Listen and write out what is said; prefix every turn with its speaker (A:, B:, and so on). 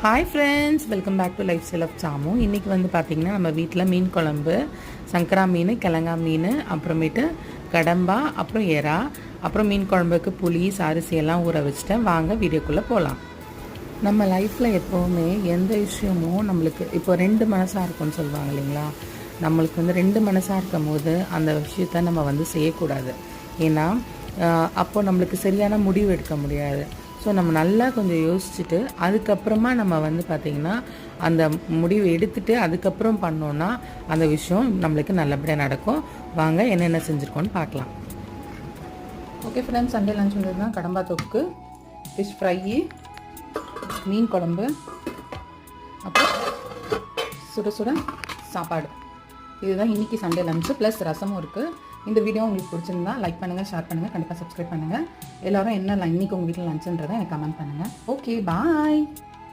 A: Hi friends, welcome back to lifestyle of Samu. இன்றைக்கி வந்து பார்த்திங்கன்னா நம்ம வீட்டில் மீன் குழம்பு, சங்கரா மீன், கிழங்கா மீன், அப்புறமேட்டு கடம்பா, அப்புறம் எறா, அப்புறம் மீன் குழம்புக்கு புளி அரிசி எல்லாம் ஊற வச்சுட்டேன். வாங்க வீடியோக்குள்ளே போகலாம். நம்ம லைஃப்பில் எப்போவுமே எந்த விஷயமும் நம்மளுக்கு இப்போ ரெண்டு மனசாக இருக்கும்னு சொல்லுவாங்க இல்லைங்களா. நம்மளுக்கு வந்து ரெண்டு மனசாக இருக்கும் போது அந்த விஷயத்த நம்ம வந்து செய்யக்கூடாது. ஏன்னா அப்போது நம்மளுக்கு சரியான முடிவு எடுக்க முடியாது. ஸோ நம்ம நல்லா கொஞ்சம் யோசிச்சுட்டு அதுக்கப்புறமா நம்ம வந்து பார்த்திங்கன்னா அந்த முடிவு எடுத்துகிட்டு அதுக்கப்புறம் பண்ணோன்னா அந்த விஷயம் நம்மளுக்கு நல்லபடியாக நடக்கும். வாங்க என்னென்ன செஞ்சுருக்கோன்னு பார்க்கலாம். ஓகே ஃப்ரெண்ட்ஸ், சண்டே லஞ்ச் வந்து தான் கடம்பா தொக்கு, ஃபிஷ் ஃப்ரை, மீன் குழம்பு, அப்புறம் சுட சுட சாப்பாடு. இதுதான் இன்றைக்கி சண்டே லஞ்சு, ப்ளஸ் ரசமும் இருக்குது. இந்த வீடியோ உங்களுக்கு பிடிச்சிருந்தா லைக் பண்ணுங்கள், ஷேர் பண்ணுங்கள், கண்டிப்பாக சப்ஸ்கிரைப் பண்ணுங்கள். எல்லோரும் என்ன இன்றைக்கி உங்கள் வீட்டில் லஞ்சுன்றதை எனக்கு கமெண்ட் பண்ணுங்கள். ஓகே, பாய்.